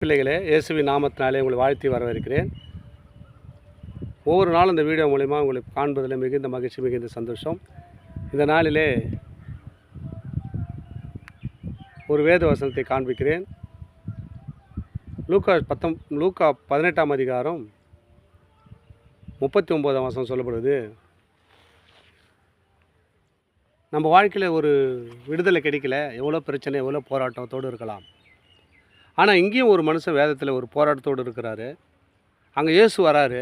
பிள்ளைகளே, இயேசுவின் நாமத்தினாலே உங்களை வாழ்த்தி வரவேற்கிறேன். ஒவ்வொரு நாளும் இந்த வீடியோ மூலிமா உங்களை காண்பதில் மிகுந்த மகிழ்ச்சி, மிகுந்த சந்தோஷம். இந்த நாளிலே ஒரு வேத வசனத்தை காண்பிக்கிறேன். லூக்கா 18ஆம் அதிகாரம் 39ஆம் வசனம் சொல்லப்படுது. நம்ம வாழ்க்கையில் ஒரு விடுதலை கிடைக்கல, எவ்வளோ பிரச்சனை, எவ்வளோ போராட்டத்தோடு இருக்கலாம். ஆனால் இங்கேயும் ஒரு மனுஷன் வேதத்தில் ஒரு போராட்டத்தோடு இருக்கிறாரு. அங்கே இயேசு வராரு.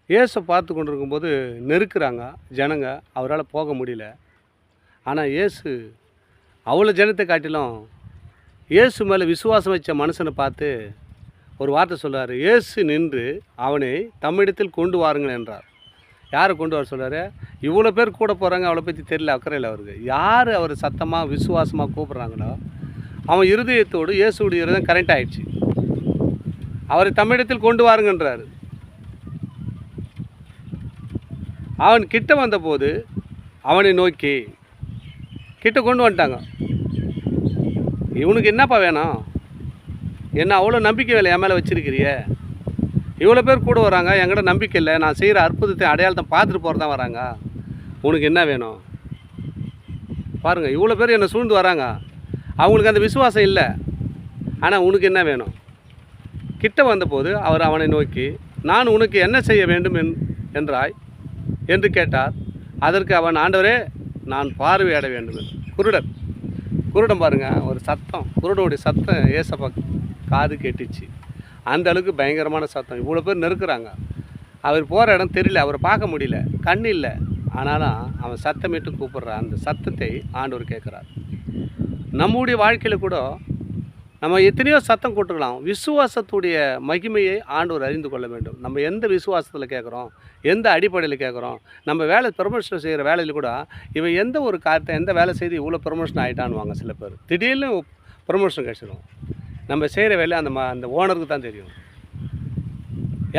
இயேசு பார்த்து கொண்டு இருக்கும்போது நெருக்குறாங்க ஜனங்க, அவரால் போக முடியல. ஆனால் இயேசு அவ்வளோ ஜனத்தை காட்டிலும் இயேசு மேலே விசுவாசம் வச்ச மனுஷனை பார்த்து ஒரு வார்த்தை சொல்கிறார். இயேசு நின்று அவனை தம்மிடத்தில் கொண்டு வாருங்கள் என்றார். யாரை கொண்டு வர சொல்கிறாரு? இவ்வளோ பேர் கூட போகிறாங்க, அவளை பற்றி தெரியல, அக்கறையில் அவருக்கு. யார் அவர் சத்தமாக விசுவாசமாக கூப்பிட்றாங்களோ அவன் இருதயத்தோடு இயேசுடைய இருதயம் கரெக்ட் ஆகிடுச்சு. அவரை தம்மிடத்தில் கொண்டு வாருங்கன்றார். அவன் கிட்ட வந்தபோது அவனை நோக்கி கிட்ட கொண்டு வந்துட்டாங்க. இவனுக்கு என்னப்பா வேணும்? என்ன அவ்வளோ நம்பிக்கை வேலை என் மேலே வச்சுருக்கிறிய? இவ்வளோ பேர் கூட வராங்க, என்கிட்ட நம்பிக்கை இல்லை, நான் செய்கிற அற்புதத்தை அடையாளத்தை பார்த்துட்டு போகிறதான் வராங்க, உனக்கு என்ன வேணும்? பாருங்கள், இவ்வளோ பேர் என்னை சூழ்ந்து வராங்க, அவங்களுக்கு அந்த விசுவாசம் இல்லை, ஆனால் உனக்கு என்ன வேணும்? கிட்ட வந்தபோது அவர் அவனை நோக்கி, நான் உனக்கு என்ன செய்ய வேண்டும் என்றாய் என்று கேட்டார். அதற்கு அவன், ஆண்டவரே, நான் பார்வையிட வேண்டும். குருடன் பாருங்கள், ஒரு சத்தம், குருடனுடைய சத்தம் ஏசப்பா காது கேட்டுச்சு. அந்த அளவுக்கு பயங்கரமான சத்தம். இவ்வளோ பேர் நெருக்குறாங்க, அவர் போகிற இடம் தெரியல, அவரை பார்க்க முடியல, கண் இல்லை, ஆனாலும் அவன் சத்தமிட்டு கூப்பிட்றான். அந்த சத்தத்தை ஆண்டவர் கேட்குறார். நம்முடைய வாழ்க்கையில் கூட நம்ம எத்தனையோ சத்தம் கூட்டுக்கலாம். விசுவாசத்துடைய மகிமையை ஆண்டவர் அறிந்து கொள்ள வேண்டும். நம்ம எந்த விசுவாசத்தில் கேட்குறோம், எந்த அடிப்படையில் கேட்குறோம். நம்ம வேலை ப்ரமோஷன் செய்கிற வேலையில் கூட இவன் எந்த ஒரு காரியத்தை எந்த வேலை செய்து இவ்வளோ ப்ரமோஷன் ஆகிட்டான்னுவாங்க சில பேர். திடீர்னு ப்ரமோஷன் கிடச்சிடும். நம்ம செய்கிற வேலை அந்த ஓனருக்கு தான் தெரியும்,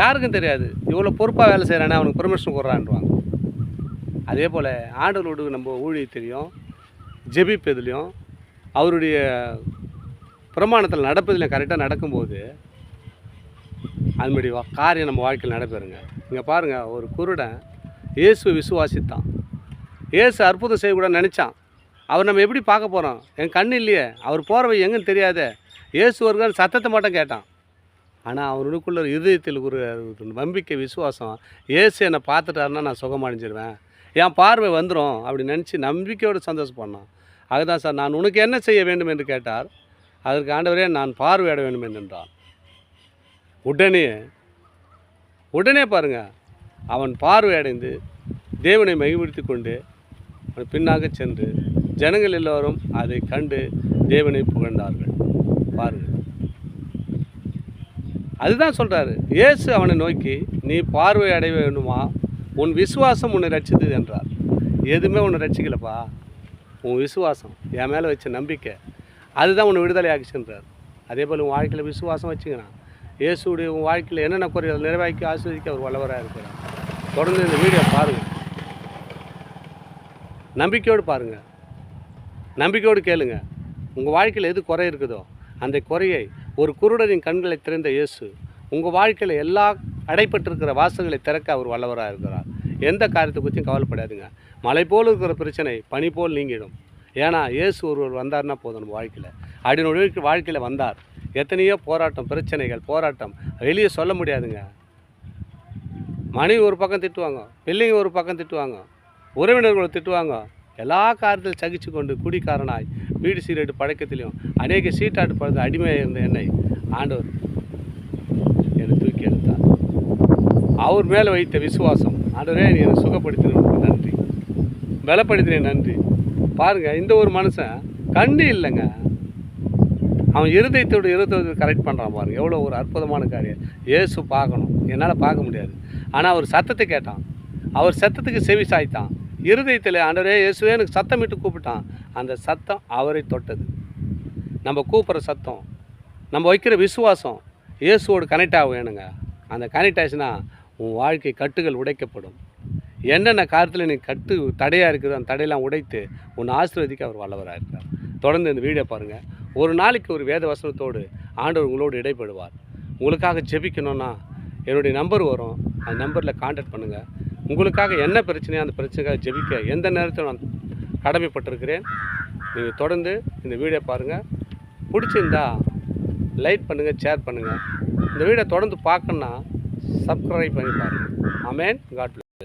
யாருக்கும் தெரியாது. இவ்வளோ பொறுப்பாக வேலை செய்கிறானே அவனுக்கு ப்ரமோஷன் கொடுறான்வாங்க. அதே போல் ஆண்டவரோடு நம்ம ஊழியத்திலையும் ஜெபிப்பதிலையும் அவருடைய பிரமாணத்தில் நடப்பதில் கரெக்டாக நடக்கும்போது அதுமாரி காரியம் நம்ம வாழ்க்கையில் நடப்பேருங்க. இங்கே பாருங்கள், ஒரு குருடன் இயேசு விசுவாசித்தான். இயேசு அற்புதம் செய்யக்கூடாது நினச்சான். அவர் நம்ம எப்படி பார்க்க போகிறோம்? என் கண் இல்லையே, அவர் போகிறவை எங்கன்னு தெரியாத. இயேசு ஒரு சத்தத்தை மட்டும் கேட்டான். ஆனால் அவனுக்குள்ள இதயத்தில் ஒரு நம்பிக்கை, விசுவாசம். இயேசு என்னை பார்த்துட்டாருன்னா நான் சுகமடைஞ்சிருவேன், என் பார்வை வந்துடும் அப்படி நினச்சி நம்பிக்கையோடு சந்தோஷப்படணும். அதுதான் சார், நான் உனக்கு என்ன செய்ய வேண்டும் என்று கேட்டார். அதற்கு ஆண்டவரே, நான் பார்வையிட வேண்டும் என்றான். உடனே பாருங்கள், அவன் பார்வையடைந்து தேவனை மகிழ்வித்து கொண்டு அவன் பின்னாக சென்று ஜனங்கள் எல்லோரும் அதை கண்டு தேவனை புகழ்ந்தார்கள். பாருங்கள், அதுதான் சொல்கிறாரு. இயேசு அவனை நோக்கி, நீ பார்வை அடைய வேண்டுமா? உன் விசுவாசம் உன்னை ரட்சித்தது என்றார். எதுவுமே உன்னை ரட்சிக்கலப்பா, உன் விசுவாசம், என் மேலே வச்ச நம்பிக்கை, அதுதான் உன்னை விடுதலை ஆகிச்சுன்றார். அதே போல் உன் வாழ்க்கையில் விசுவாசம் வச்சுக்கணும். இயேசுடைய உன் வாழ்க்கையில் என்னென்ன குறைகள் நிறைவாக்கி ஆஸ்வதிக்க அவர் வல்லவராக இருக்கிறார். தொடர்ந்து இந்த வீடியோ பாருங்கள், நம்பிக்கையோடு பாருங்கள், நம்பிக்கையோடு கேளுங்க. உங்கள் வாழ்க்கையில் எது குறை இருக்குதோ அந்த குறையை ஒரு குருடரின் கண்களை திறந்த இயேசு உங்கள் வாழ்க்கையில் எல்லா அடைப்பட்டிருக்கிற வாசல்களை திறக்க அவர் வல்லவராக இருக்கிறார். எந்த காரியத்தை பற்றியும் கவலைப்படாதுங்க. மலை போல் இருக்கிற பிரச்சனை பனி போல் நீங்கிடும். ஏன்னா இயேசு ஒருவர் வந்தார்னா போதும். நம்ம வாழ்க்கையில் வாழ்க்கையில் வந்தார். எத்தனையோ போராட்டம், பிரச்சனைகள், போராட்டம் வெளியே சொல்ல முடியாதுங்க. மனைவி ஒரு பக்கம் திட்டுவாங்க, பிள்ளைங்க ஒரு பக்கம் திட்டுவாங்க, உறவினர்களை திட்டுவாங்க. எல்லா காரியத்திலும் சகிச்சு கொண்டு குடிக்காரனாய் வீடு சீரட்டு பழக்கத்திலையும் அநேக சீட்டாட்டு பழக்க அடிமையாக இருந்த என்னை ஆண்டவர் என்னை தூக்கி எடுத்தார். அவர் மேலே வைத்த விசுவாசம், ஆண்டவரே நீ என்னை சுகப்படுத்தினதுக்கு நன்றி, பலப்படுத்தினேன் நன்றி. பாருங்கள், இந்த ஒரு மனுஷன் கண்ணு இல்லைங்க, அவன் இருதயத்தை கரெக்ட் பண்ணுறான். பாருங்கள், எவ்வளோ ஒரு அற்புதமான காரியம். இயேசு பார்க்கணும், என்னால் பார்க்க முடியாது, ஆனால் அவர் சத்தத்தை கேட்டான், அவர் சத்தத்துக்கு செவி சாய்த்தான். இருதயத்தில் ஆண்டவரே இயேசுவே எனக்கு சத்தமிட்டு கூப்பிட்டான். அந்த சத்தம் அவரை தொட்டது. நம்ம கூப்பிட்ற சத்தம், நம்ம வைக்கிற விசுவாசம் இயேசுவோடு கனெக்ட் ஆகும் வேணுங்க. அந்த கனெக்ட் ஆச்சுன்னா உன் வாழ்க்கை கட்டுகள் உடைக்கப்படும். என்னென்ன காரியத்தில் நீ தடையாக இருக்குது அந்த தடையெல்லாம் உடைத்து உன்னை ஆசீர்வதிக்க அவர் வல்லவராக இருக்கார். தொடர்ந்து இந்த வீடியோ பாருங்கள். ஒரு நாளைக்கு ஒரு வேத வசனத்தோடு ஆண்டவர் உங்களோடு இடைப்படுவார். உங்களுக்காக ஜெபிக்கணும்னா என்னுடைய நம்பர் வரும், அந்த நம்பரில் கான்டாக்ட் பண்ணுங்கள். உங்களுக்காக என்ன பிரச்சனையோ அந்த பிரச்சனைக்காக ஜெபிக்க எந்த நேரத்தில் நான் கடமைப்பட்டிருக்கிறேன். நீங்கள் தொடர்ந்து இந்த வீடியோ பாருங்கள். பிடிச்சிருந்தா லைக் பண்ணுங்கள், ஷேர் பண்ணுங்கள். இந்த வீடியோ தொடர்ந்து பார்க்கணுன்னா சப்ஸ்கிரைப் பண்ணி பாருங்கள். ஆமென். God plus.